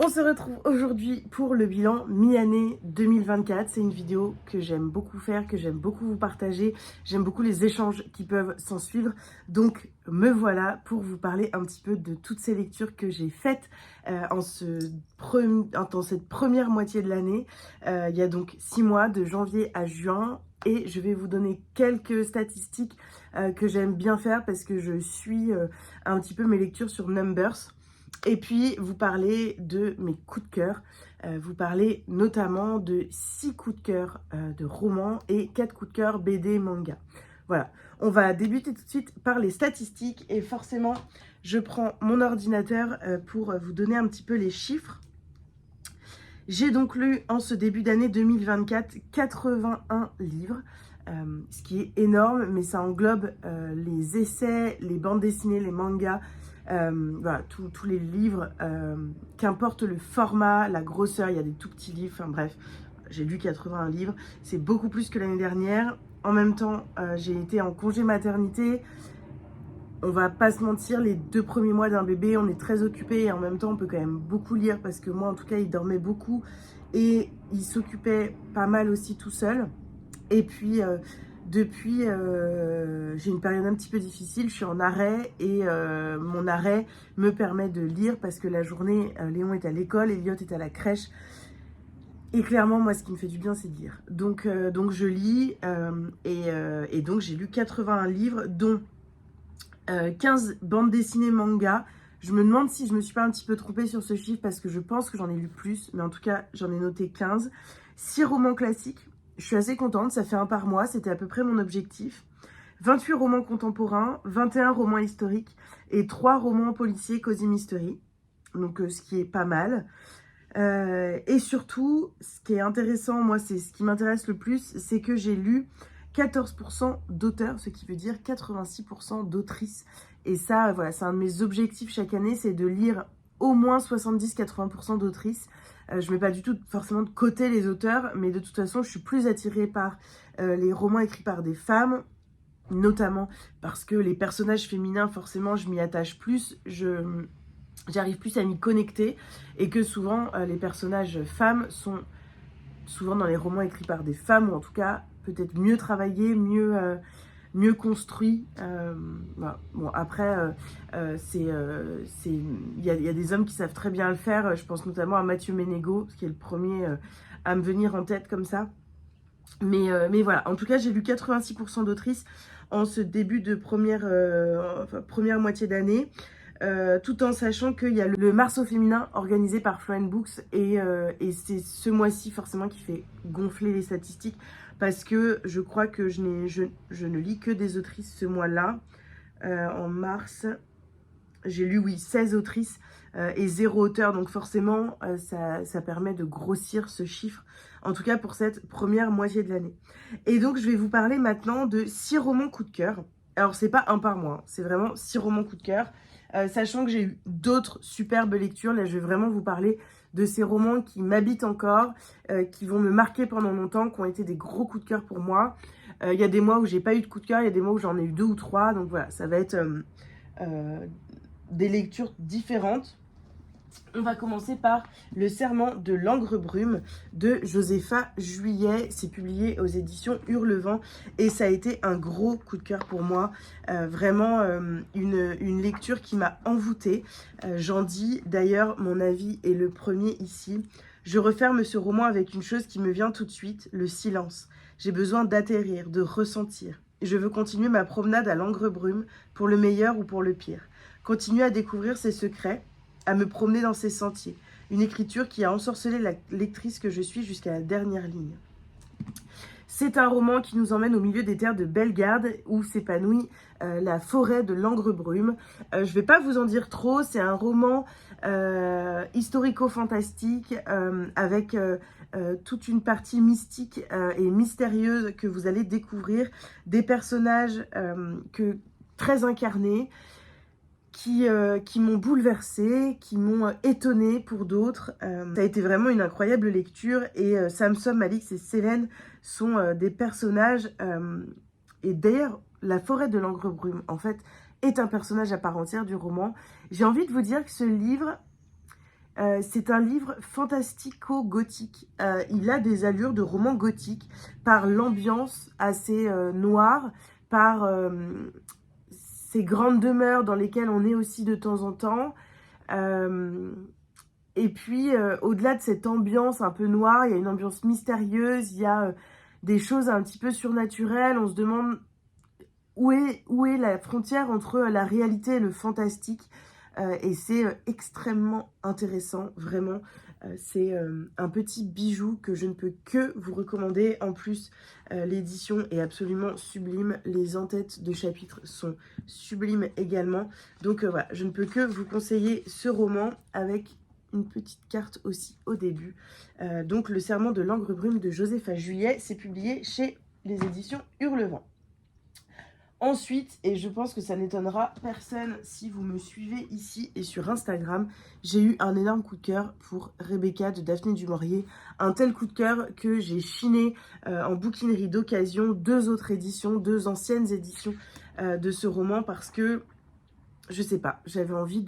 On se retrouve aujourd'hui pour le bilan mi-année 2024. C'est une vidéo que j'aime beaucoup faire, que j'aime beaucoup vous partager. J'aime beaucoup les échanges qui peuvent s'en suivre. Donc me voilà pour vous parler un petit peu de toutes ces lectures que j'ai faites dans cette première moitié de l'année. Il y a donc 6 mois, de janvier à juin. Et je vais vous donner quelques statistiques que j'aime bien faire parce que je suis un petit peu mes lectures sur Numbers. Et puis, vous parlez de mes coups de cœur. Vous parlez notamment de 6 coups de cœur de romans et 4 coups de cœur BD manga. Voilà, on va débuter tout de suite par les statistiques. Et forcément, je prends mon ordinateur pour vous donner un petit peu les chiffres. J'ai donc lu en ce début d'année 2024 81 livres. Ce qui est énorme, mais ça englobe les essais, les bandes dessinées, les mangas, voilà, tous les livres, qu'importe le format, la grosseur, il y a des tout petits livres, enfin bref, j'ai lu 81 livres, c'est beaucoup plus que l'année dernière. En même temps, j'ai été en congé maternité. On va pas se mentir, les 2 premiers mois d'un bébé, on est très occupé et en même temps, on peut quand même beaucoup lire parce que moi, en tout cas, il dormait beaucoup et il s'occupait pas mal aussi tout seul. Et puis, depuis, j'ai une période un petit peu difficile, je suis en arrêt et mon arrêt me permet de lire parce que la journée, Léon est à l'école, Elliot est à la crèche. Et clairement, moi, ce qui me fait du bien, c'est de lire. Donc je lis et donc j'ai lu 81 livres, dont 15 bandes dessinées manga. Je me demande si je me suis pas un petit peu trompée sur ce chiffre parce que je pense que j'en ai lu plus, mais en tout cas, j'en ai noté 15. 6 romans classiques. Je suis assez contente, ça fait un par mois, c'était à peu près mon objectif. 28 romans contemporains, 21 romans historiques et 3 romans policiers Cozy Mystery. Donc ce qui est pas mal. Et surtout, ce qui est intéressant, moi c'est ce qui m'intéresse le plus, c'est que j'ai lu 14% d'auteurs, ce qui veut dire 86% d'autrices. Et ça, voilà, c'est un de mes objectifs chaque année, c'est de lire au moins 70-80% d'autrices. Je mets pas du tout forcément de côté les auteurs, mais de toute façon, je suis plus attirée par les romans écrits par des femmes, notamment parce que les personnages féminins, forcément, je m'y attache plus, j'arrive plus à m'y connecter, et que souvent, les personnages femmes sont souvent dans les romans écrits par des femmes, ou en tout cas, peut-être mieux travaillés, mieux construit. Voilà. Bon, après, il y a des hommes qui savent très bien le faire. Je pense notamment à Mathieu Ménégo, qui est le premier à me venir en tête comme ça. Mais voilà, en tout cas, j'ai lu 86% d'autrices en ce début de première moitié d'année. Tout en sachant qu'il y a le Mars au féminin organisé par Flow Books et c'est ce mois-ci forcément qui fait gonfler les statistiques parce que je crois que je ne lis que des autrices ce mois-là. En mars, j'ai lu, oui, 16 autrices et 0 auteur, donc forcément ça permet de grossir ce chiffre, en tout cas pour cette première moitié de l'année. Et donc je vais vous parler maintenant de 6 romans coup de cœur. Alors c'est pas un par mois, c'est vraiment 6 romans coup de cœur. Sachant que j'ai eu d'autres superbes lectures, là je vais vraiment vous parler de ces romans qui m'habitent encore, qui vont me marquer pendant longtemps, qui ont été des gros coups de cœur pour moi. Il y a des mois où j'ai pas eu de coup de cœur, il y a des mois où j'en ai eu 2 ou 3, donc voilà, ça va être des lectures différentes. On va commencer par Le Serment de l'Angrebrume de Josépha Juillet. C'est publié aux éditions Hurlevent et ça a été un gros coup de cœur pour moi. Vraiment une lecture qui m'a envoûtée. J'en dis d'ailleurs, mon avis est le premier ici. Je referme ce roman avec une chose qui me vient tout de suite, le silence. J'ai besoin d'atterrir, de ressentir. Je veux continuer ma promenade à l'Angrebrume, pour le meilleur ou pour le pire. Continuer à découvrir ses secrets, à me promener dans ces sentiers. Une écriture qui a ensorcelé la lectrice que je suis jusqu'à la dernière ligne. C'est un roman qui nous emmène au milieu des terres de Bellegarde où s'épanouit la forêt de l'Angrebrume. Je ne vais pas vous en dire trop, c'est un roman historico-fantastique avec toute une partie mystique et mystérieuse que vous allez découvrir. Des personnages très incarnés, qui m'ont bouleversée, qui m'ont étonnée pour d'autres. Ça a été vraiment une incroyable lecture et Samson, Malix et Célène sont des personnages. Et d'ailleurs, la forêt de l'Angrebrume, en fait, est un personnage à part entière du roman. J'ai envie de vous dire que ce livre C'est un livre fantastico-gothique. Il a des allures de roman gothique par l'ambiance assez noire, par ces grandes demeures dans lesquelles on est aussi de temps en temps. Et puis, au-delà de cette ambiance un peu noire, il y a une ambiance mystérieuse, il y a des choses un petit peu surnaturelles. On se demande où est la frontière entre la réalité et le fantastique. Et c'est extrêmement intéressant, vraiment. C'est un petit bijou que je ne peux que vous recommander. En plus, l'édition est absolument sublime. Les en-têtes de chapitres sont sublimes également. Donc voilà, je ne peux que vous conseiller ce roman avec une petite carte aussi au début. Donc Le Serment de l'Ancre Brune de Josépha Juillet, c'est publié chez les éditions Hurlevent. Ensuite, et je pense que ça n'étonnera personne si vous me suivez ici et sur Instagram, j'ai eu un énorme coup de cœur pour Rebecca de Daphné du Maurier. Un tel coup de cœur que j'ai chiné en bouquinerie d'occasion 2 autres éditions, 2 anciennes éditions de ce roman parce que, je sais pas, j'avais envie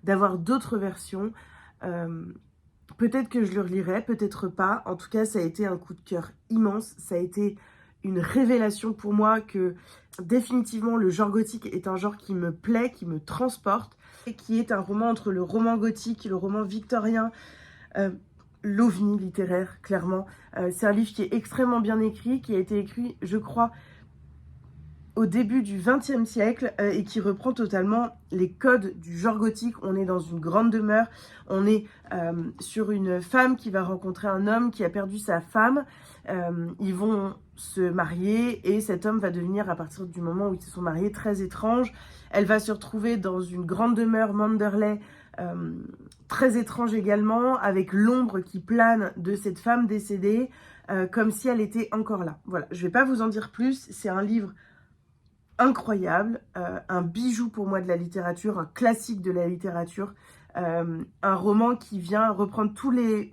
d'avoir d'autres versions. Peut-être que je le relirai, peut-être pas. En tout cas, ça a été un coup de cœur immense. Ça a été une révélation pour moi que définitivement le genre gothique est un genre qui me plaît, qui me transporte, et qui est un roman entre le roman gothique et le roman victorien, l'ovni littéraire, clairement. C'est un livre qui est extrêmement bien écrit, qui a été écrit, je crois, au début du XXe siècle et qui reprend totalement les codes du genre gothique. On est dans une grande demeure, on est sur une femme qui va rencontrer un homme qui a perdu sa femme. Ils vont se marier et cet homme va devenir, à partir du moment où ils se sont mariés, très étrange. Elle va se retrouver dans une grande demeure Manderley, très étrange également, avec l'ombre qui plane de cette femme décédée, comme si elle était encore là. Voilà, je ne vais pas vous en dire plus, c'est un livre incroyable, un bijou pour moi de la littérature, un classique de la littérature, un roman qui vient reprendre tous les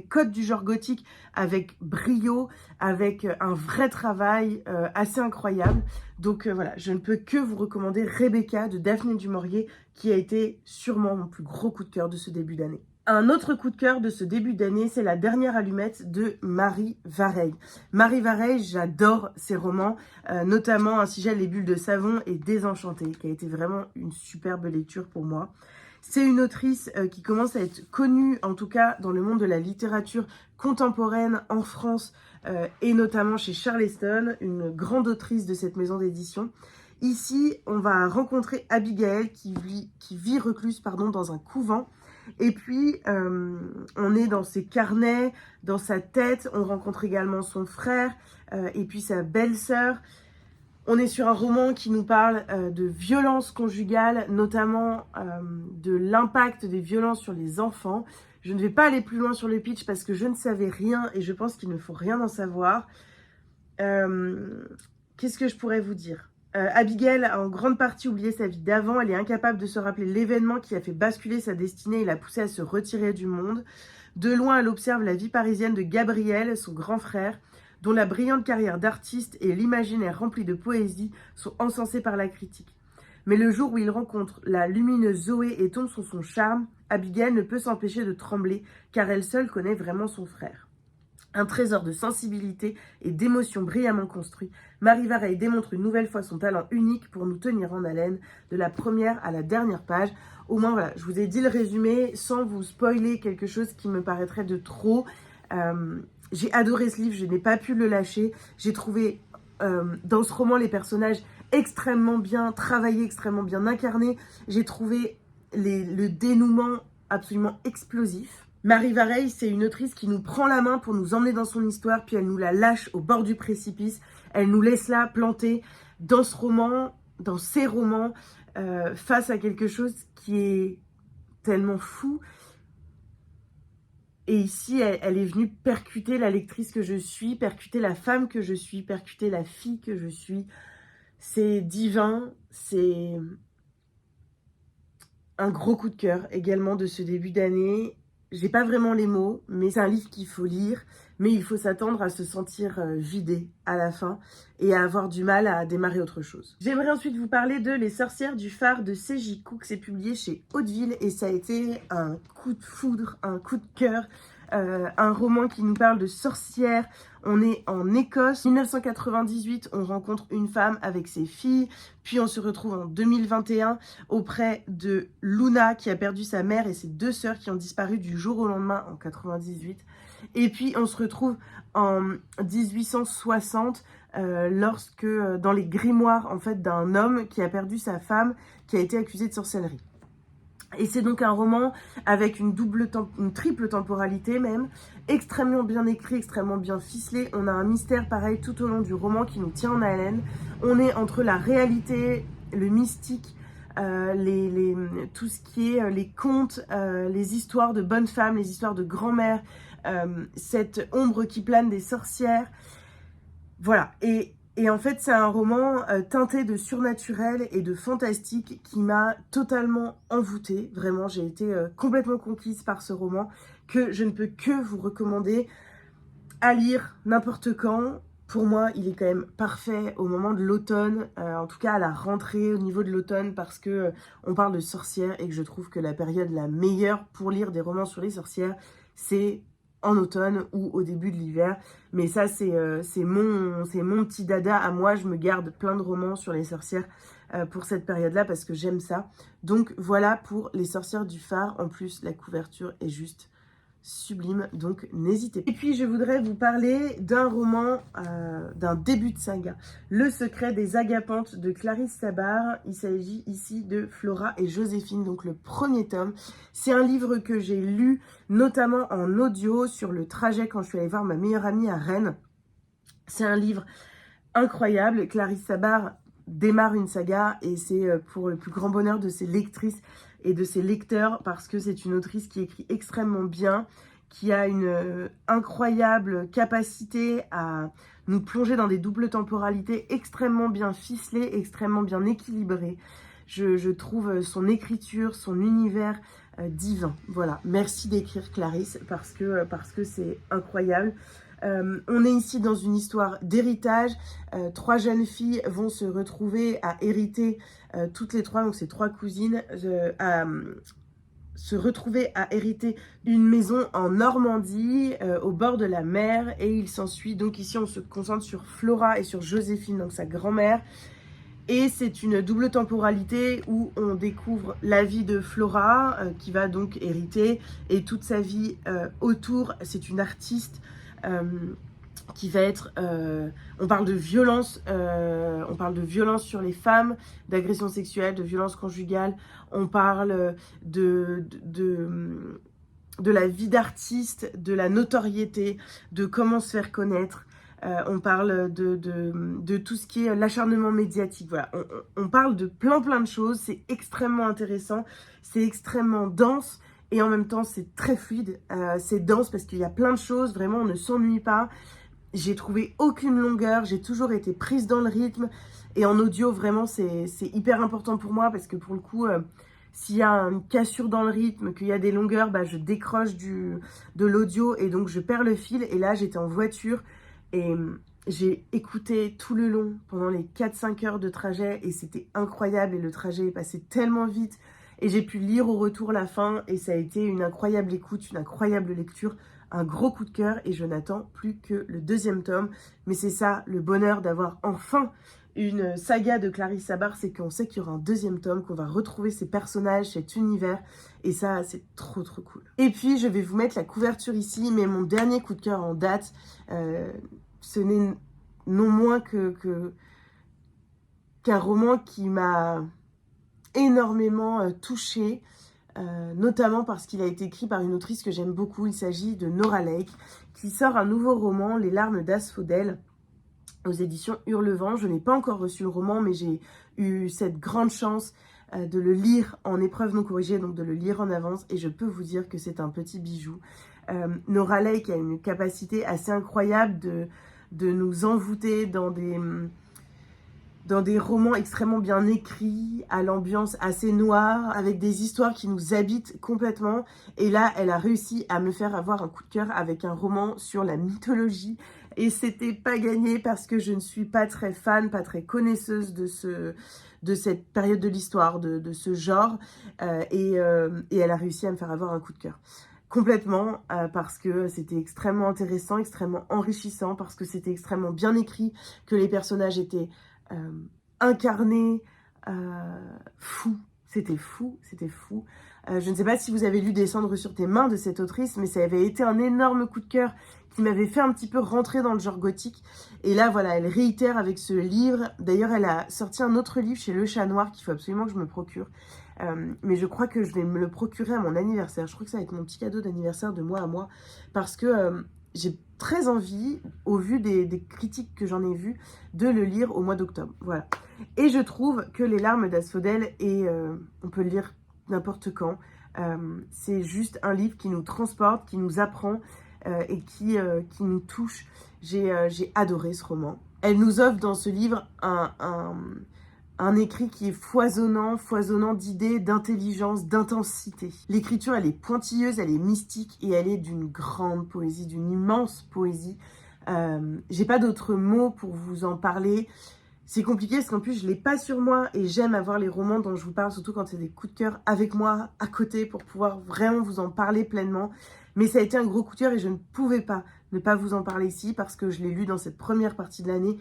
codes du genre gothique avec brio, avec un vrai travail assez incroyable. Donc voilà, je ne peux que vous recommander Rebecca de Daphné du Maurier, qui a été sûrement mon plus gros coup de cœur de ce début d'année. Un autre coup de cœur de ce début d'année, c'est La Dernière Allumette de Marie Vareille. Marie Vareille, j'adore ses romans, notamment Ainsi gèlent les bulles de savon et Désenchantée, qui a été vraiment une superbe lecture pour moi. C'est une autrice qui commence à être connue, en tout cas dans le monde de la littérature contemporaine en France, et notamment chez Charleston, une grande autrice de cette maison d'édition. Ici, on va rencontrer Abigail qui vit recluse dans un couvent. Et puis, on est dans ses carnets, dans sa tête. On rencontre également son frère et puis sa belle-sœur. On est sur un roman qui nous parle de violences conjugales, notamment de l'impact des violences sur les enfants. Je ne vais pas aller plus loin sur le pitch parce que je ne savais rien et je pense qu'il ne faut rien en savoir. Qu'est-ce que je pourrais vous dire ? Abigail a en grande partie oublié sa vie d'avant. Elle est incapable de se rappeler l'événement qui a fait basculer sa destinée et l'a poussée à se retirer du monde. De loin, elle observe la vie parisienne de Gabriel, son grand frère, dont la brillante carrière d'artiste et l'imaginaire rempli de poésie sont encensés par la critique. Mais le jour où il rencontre la lumineuse Zoé et tombe sous son charme, Abigail ne peut s'empêcher de trembler, car elle seule connaît vraiment son frère. Un trésor de sensibilité et d'émotions brillamment construit, Marie Vareille démontre une nouvelle fois son talent unique pour nous tenir en haleine de la première à la dernière page. Au moins, voilà, je vous ai dit le résumé sans vous spoiler quelque chose qui me paraîtrait de trop. J'ai adoré ce livre, je n'ai pas pu le lâcher. J'ai trouvé dans ce roman les personnages extrêmement bien travaillés, extrêmement bien incarnés. J'ai trouvé le dénouement absolument explosif. Marie Vareille, c'est une autrice qui nous prend la main pour nous emmener dans son histoire, puis elle nous la lâche au bord du précipice. Elle nous laisse là, plantée, dans ce roman, dans ces romans, face à quelque chose qui est tellement fou. Et ici, elle est venue percuter la lectrice que je suis, percuter la femme que je suis, percuter la fille que je suis. C'est divin, c'est un gros coup de cœur également de ce début d'année. j'ai pas vraiment les mots, mais c'est un livre qu'il faut lire, mais il faut s'attendre à se sentir vidé à la fin et à avoir du mal à démarrer autre chose. J'aimerais ensuite vous parler de Les sorcières du phare de C.J. Cook. C'est publié chez Hauteville et ça a été un coup de foudre, un coup de cœur. Un roman qui nous parle de sorcières. On est en Écosse. 1998, on rencontre une femme avec ses filles. Puis on se retrouve en 2021 auprès de Luna qui a perdu sa mère et ses deux sœurs qui ont disparu du jour au lendemain en 98. Et puis on se retrouve en 1860 lorsque dans les grimoires en fait d'un homme qui a perdu sa femme qui a été accusé de sorcellerie. Et c'est donc un roman avec une triple temporalité même, extrêmement bien écrit, extrêmement bien ficelé. On a un mystère pareil tout au long du roman qui nous tient en haleine. On est entre la réalité, le mystique, tout ce qui est les contes, les histoires de bonnes femmes, les histoires de grand-mères, cette ombre qui plane des sorcières. Voilà, et en fait, c'est un roman teinté de surnaturel et de fantastique qui m'a totalement envoûtée. Vraiment, j'ai été complètement conquise par ce roman que je ne peux que vous recommander à lire n'importe quand. Pour moi, il est quand même parfait au moment de l'automne, en tout cas à la rentrée au niveau de l'automne parce que on parle de sorcières et que je trouve que la période la meilleure pour lire des romans sur les sorcières, c'est en automne ou au début de l'hiver. Mais ça, c'est mon petit dada à moi. Je me garde plein de romans sur les sorcières pour cette période-là parce que j'aime ça. Donc voilà pour Les sorcières du phare. En plus, la couverture est juste sublime, donc n'hésitez pas. Et puis je voudrais vous parler d'un roman, d'un début de saga, Le secret des agapantes de Clarisse Sabart. Il s'agit ici de Flora et Joséphine, donc le premier tome. C'est un livre que j'ai lu notamment en audio sur le trajet quand je suis allée voir ma meilleure amie à Rennes. C'est un livre incroyable. Clarisse Sabart démarre une saga et c'est pour le plus grand bonheur de ses lectrices et de ses lecteurs parce que c'est une autrice qui écrit extrêmement bien, qui a une incroyable capacité à nous plonger dans des doubles temporalités extrêmement bien ficelées, extrêmement bien équilibrées. Je trouve son écriture, son univers divin. Voilà, merci d'écrire Clarisse parce que c'est incroyable. On est ici dans une histoire d'héritage. 3 jeunes filles vont se retrouver à hériter, toutes les 3, donc c'est 3 cousines, se retrouver à hériter une maison en Normandie, au bord de la mer. Et il s'ensuit, donc ici on se concentre sur Flora et sur Joséphine, donc sa grand-mère. Et c'est une double temporalité où on découvre la vie de Flora, qui va donc hériter, et toute sa vie autour. C'est une artiste qui va être... on parle de violence sur les femmes, d'agression sexuelle, de violence conjugale. On parle de la vie d'artiste, de la notoriété, de comment se faire connaître. On parle de tout ce qui est l'acharnement médiatique. Voilà, on parle de plein de choses. C'est extrêmement intéressant, c'est extrêmement dense et en même temps c'est très fluide. C'est dense parce qu'il y a plein de choses. Vraiment, on ne s'ennuie pas. J'ai trouvé aucune longueur. J'ai toujours été prise dans le rythme. Et en audio, vraiment, c'est hyper important pour moi parce que pour le coup, s'il y a une cassure dans le rythme, qu'il y a des longueurs, bah, je décroche de l'audio et donc je perds le fil. Et là, j'étais en voiture. Et j'ai écouté tout le long, pendant les 4-5 heures de trajet, et c'était incroyable, et le trajet est passé tellement vite, et j'ai pu lire au retour la fin, et ça a été une incroyable écoute, une incroyable lecture, un gros coup de cœur, et je n'attends plus que le 2e tome. Mais c'est ça, le bonheur d'avoir enfin une saga de Clarisse Sabart, c'est qu'on sait qu'il y aura un 2e tome, qu'on va retrouver ces personnages, cet univers, et ça, c'est trop cool. Et puis, je vais vous mettre la couverture ici, mais mon dernier coup de cœur en date, ce n'est non moins qu'un roman qui m'a énormément touchée, notamment parce qu'il a été écrit par une autrice que j'aime beaucoup. Il s'agit de Nora Lake, qui sort un nouveau roman, Les larmes d'Asphodèle, aux éditions Hurlevent. Je n'ai pas encore reçu le roman, mais j'ai eu cette grande chance de le lire en épreuve non corrigée, donc de le lire en avance, et je peux vous dire que c'est un petit bijou. Nora Lake a une capacité assez incroyable de nous envoûter dans dans des romans extrêmement bien écrits, à l'ambiance assez noire, avec des histoires qui nous habitent complètement. Et là, elle a réussi à me faire avoir un coup de cœur avec un roman sur la mythologie. Et c'était pas gagné parce que je ne suis pas très fan, pas très connaisseuse de cette période de l'histoire, de ce genre. Et elle a réussi à me faire avoir un coup de cœur. Complètement, parce que c'était extrêmement intéressant, extrêmement enrichissant, parce que c'était extrêmement bien écrit, que les personnages étaient incarnés, fous. C'était fou, c'était fou. Je ne sais pas si vous avez lu Descendre sur tes mains de cette autrice, mais ça avait été un énorme coup de cœur qui m'avait fait un petit peu rentrer dans le genre gothique. Et là, voilà, elle réitère avec ce livre. D'ailleurs, elle a sorti un autre livre chez Le Chat Noir qu'il faut absolument que je me procure. Mais je crois que je vais me le procurer à mon anniversaire. Je crois que ça va être mon petit cadeau d'anniversaire de moi à moi. Parce que j'ai très envie, au vu des critiques que j'en ai vues, de le lire au mois d'octobre. Voilà. Et je trouve que Les larmes d'Asphodèle, et on peut le lire n'importe quand, c'est juste un livre qui nous transporte, qui nous apprend et qui nous touche. J'ai adoré ce roman. Elle nous offre dans ce livre un écrit qui est foisonnant, foisonnant d'idées, d'intelligence, d'intensité. L'écriture, elle est pointilleuse, elle est mystique et elle est d'une grande poésie, d'une immense poésie. J'ai pas d'autres mots pour vous en parler. C'est compliqué parce qu'en plus, je l'ai pas sur moi et j'aime avoir les romans dont je vous parle, surtout quand c'est des coups de cœur avec moi à côté pour pouvoir vraiment vous en parler pleinement. Mais ça a été un gros coup de cœur et je ne pouvais pas ne pas vous en parler ici parce que je l'ai lu dans cette première partie de l'année.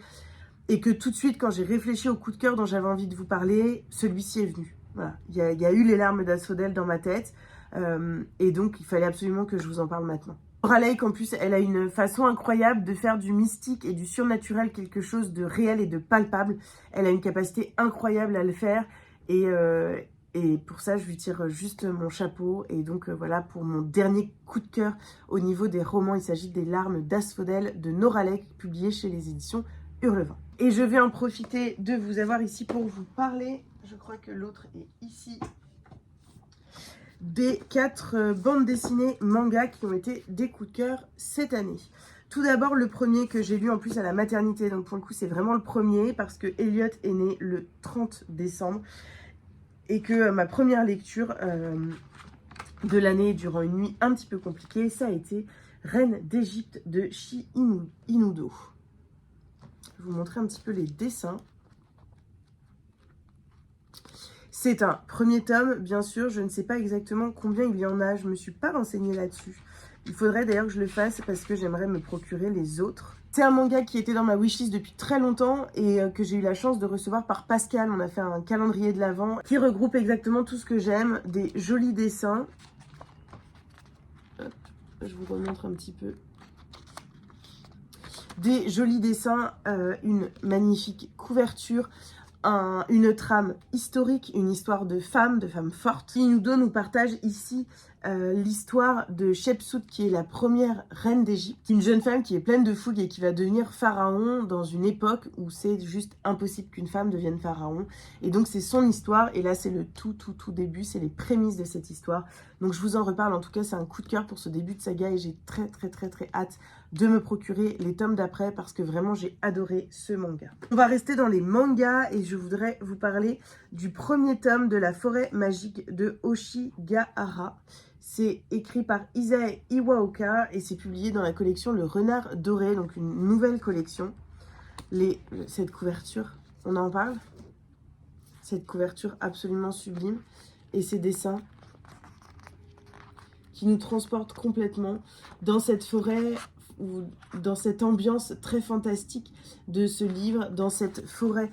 Et que tout de suite, quand j'ai réfléchi au coup de cœur dont j'avais envie de vous parler, celui-ci est venu. Voilà, il y a eu Les larmes d'Asphodèle dans ma tête. Et donc, il fallait absolument que je vous en parle maintenant. Nora Lake, en plus, elle a une façon incroyable de faire du mystique et du surnaturel quelque chose de réel et de palpable. Elle a une capacité incroyable à le faire. Et pour ça, je lui tire juste mon chapeau. Et donc, voilà, pour mon dernier coup de cœur au niveau des romans, il s'agit des larmes d'Asphodèle de Nora Lake, publié chez les éditions Hurlevent. Et je vais en profiter de vous avoir ici pour vous parler, je crois que l'autre est ici, des 4 bandes dessinées manga qui ont été des coups de cœur cette année. Tout d'abord, le premier que j'ai lu en plus à la maternité, donc pour le coup c'est vraiment le premier parce que Elliot est né le 30 décembre et que ma première lecture de l'année durant une nuit un petit peu compliquée, ça a été Reine d'Égypte de Shi Inudo. Je vais vous montrer un petit peu les dessins. C'est un premier tome, bien sûr. Je ne sais pas exactement combien il y en a. Je ne me suis pas renseignée là-dessus. Il faudrait d'ailleurs que je le fasse parce que j'aimerais me procurer les autres. C'est un manga qui était dans ma wishlist depuis très longtemps et que j'ai eu la chance de recevoir par Pascal. On a fait un calendrier de l'Avent qui regroupe exactement tout ce que j'aime. Des jolis dessins. Hop, je vous remontre un petit peu. Des jolis dessins, une magnifique couverture, une trame historique, une histoire de femmes fortes. Inudo nous partage ici l'histoire de Shepsut, qui est la première reine d'Égypte, une jeune femme qui est pleine de fougue et qui va devenir pharaon dans une époque où c'est juste impossible qu'une femme devienne pharaon. Et donc c'est son histoire, et là c'est le tout début, c'est les prémices de cette histoire. Donc je vous en reparle, en tout cas c'est un coup de cœur pour ce début de saga et j'ai très hâte de me procurer les tomes d'après parce que vraiment j'ai adoré ce manga. On va rester dans les mangas et je voudrais vous parler du premier tome de La Forêt Magique de Hoshigahara. C'est écrit par Isae Iwaoka et c'est publié dans la collection Le Renard Doré, donc une nouvelle collection. Cette couverture, on en parle? Cette couverture absolument sublime et ces dessins qui nous transportent complètement dans cette forêt ou dans cette ambiance très fantastique de ce livre, dans cette forêt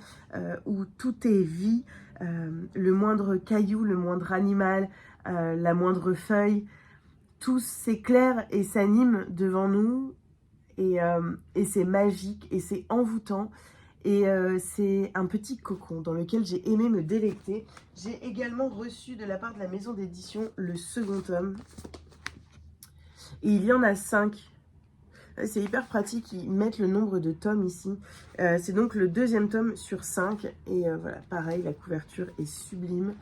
où tout est vie, le moindre caillou, le moindre animal, la moindre feuille, tout s'éclaire et s'anime devant nous et c'est magique et c'est envoûtant et c'est un petit cocon dans lequel j'ai aimé me délecter. J'ai également reçu de la part de la maison d'édition le second tome et il y en a 5. C'est hyper pratique, ils mettent le nombre de tomes ici. C'est donc le deuxième tome sur 5. Et voilà, pareil, la couverture est sublime.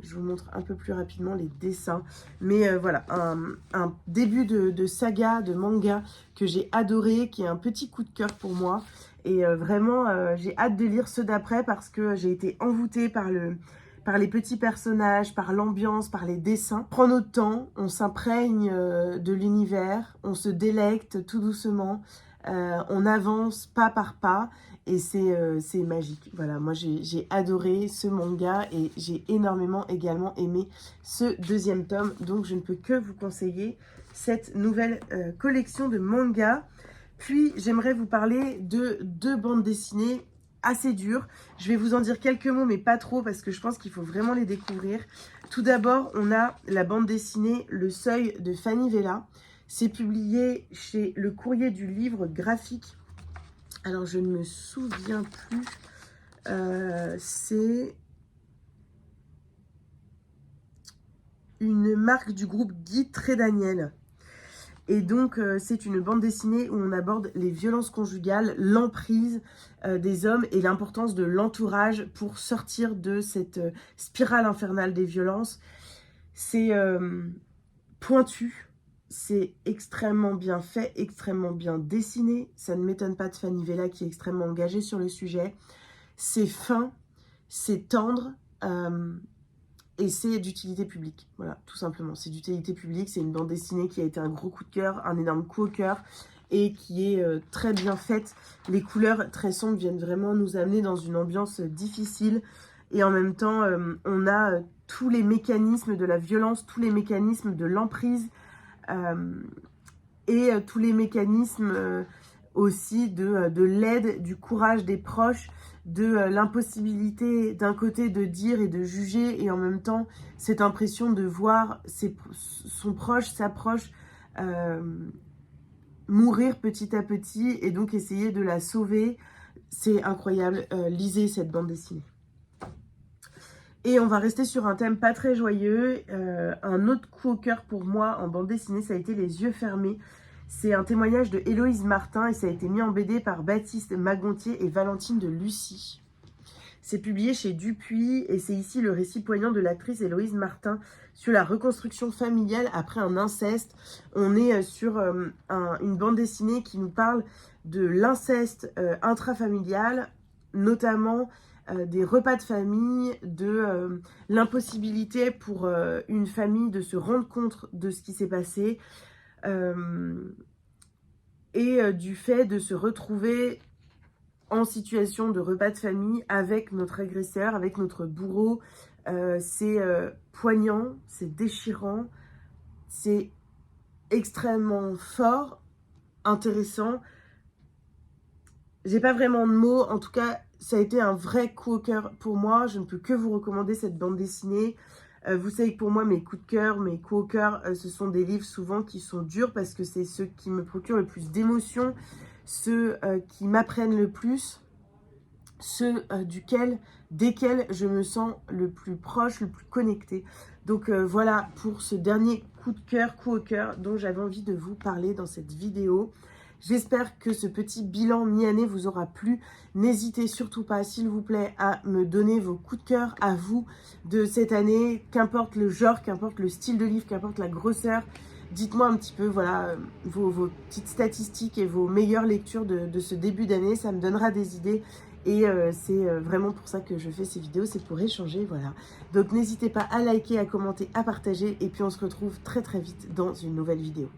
Je vous montre un peu plus rapidement les dessins. Mais voilà, un début de saga, de manga que j'ai adoré, qui est un petit coup de cœur pour moi. Et vraiment, j'ai hâte de lire ceux d'après parce que j'ai été envoûtée par les petits personnages, par l'ambiance, par les dessins. On prend notre temps, on s'imprègne de l'univers, on se délecte tout doucement, on avance pas par pas et c'est magique. Voilà, moi j'ai adoré ce manga et j'ai énormément également aimé ce deuxième tome. Donc je ne peux que vous conseiller cette nouvelle collection de mangas. Puis j'aimerais vous parler de 2 bandes dessinées assez dures. Je vais vous en dire quelques mots, mais pas trop, parce que je pense qu'il faut vraiment les découvrir. Tout d'abord, on a la bande dessinée Le Seuil de Fanny Vella. C'est publié chez Le Courrier du Livre Graphique. Alors, je ne me souviens plus. C'est une marque du groupe Guy Trédaniel. Et donc, c'est une bande dessinée où on aborde les violences conjugales, l'emprise des hommes et l'importance de l'entourage pour sortir de cette spirale infernale des violences. C'est pointu, c'est extrêmement bien fait, extrêmement bien dessiné. Ça ne m'étonne pas de Fanny Vella qui est extrêmement engagée sur le sujet. C'est fin, c'est tendre. Et c'est d'utilité publique, voilà, tout simplement. C'est d'utilité publique, c'est une bande dessinée qui a été un gros coup de cœur, un énorme coup au cœur, et qui est très bien faite. Les couleurs très sombres viennent vraiment nous amener dans une ambiance difficile, et en même temps, on a tous les mécanismes de la violence, tous les mécanismes de l'emprise, et tous les mécanismes aussi de l'aide, du courage des proches, de l'impossibilité d'un côté de dire et de juger et en même temps cette impression de voir son proche, sa proche mourir petit à petit et donc essayer de la sauver. C'est incroyable, lisez cette bande dessinée. Et on va rester sur un thème pas très joyeux. Un autre coup au cœur pour moi en bande dessinée, ça a été Les Yeux Fermés. C'est un témoignage de Héloïse Martin et ça a été mis en BD par Baptiste Magontier et Valentine de Lucie. C'est publié chez Dupuis et c'est ici le récit poignant de l'actrice Héloïse Martin sur la reconstruction familiale après un inceste. On est sur une bande dessinée qui nous parle de l'inceste intrafamilial, notamment des repas de famille, de l'impossibilité pour une famille de se rendre compte de ce qui s'est passé et du fait de se retrouver en situation de repas de famille avec notre agresseur, avec notre bourreau. C'est poignant, c'est déchirant, c'est extrêmement fort, intéressant. J'ai pas vraiment de mots, en tout cas, ça a été un vrai coup au cœur pour moi. Je ne peux que vous recommander cette bande dessinée. Vous savez que pour moi, mes coups de cœur, mes coups au cœur, ce sont des livres souvent qui sont durs parce que c'est ceux qui me procurent le plus d'émotions, ceux qui m'apprennent le plus, ceux desquels je me sens le plus proche, le plus connecté. Donc voilà pour ce dernier coup de cœur, coup au cœur dont j'avais envie de vous parler dans cette vidéo. J'espère que ce petit bilan mi-année vous aura plu. N'hésitez surtout pas, s'il vous plaît, à me donner vos coups de cœur à vous de cette année. Qu'importe le genre, qu'importe le style de livre, qu'importe la grosseur. Dites-moi un petit peu voilà, vos petites statistiques et vos meilleures lectures de ce début d'année. Ça me donnera des idées. Et c'est vraiment pour ça que je fais ces vidéos, c'est pour échanger, voilà. Donc n'hésitez pas à liker, à commenter, à partager. Et puis on se retrouve très très vite dans une nouvelle vidéo.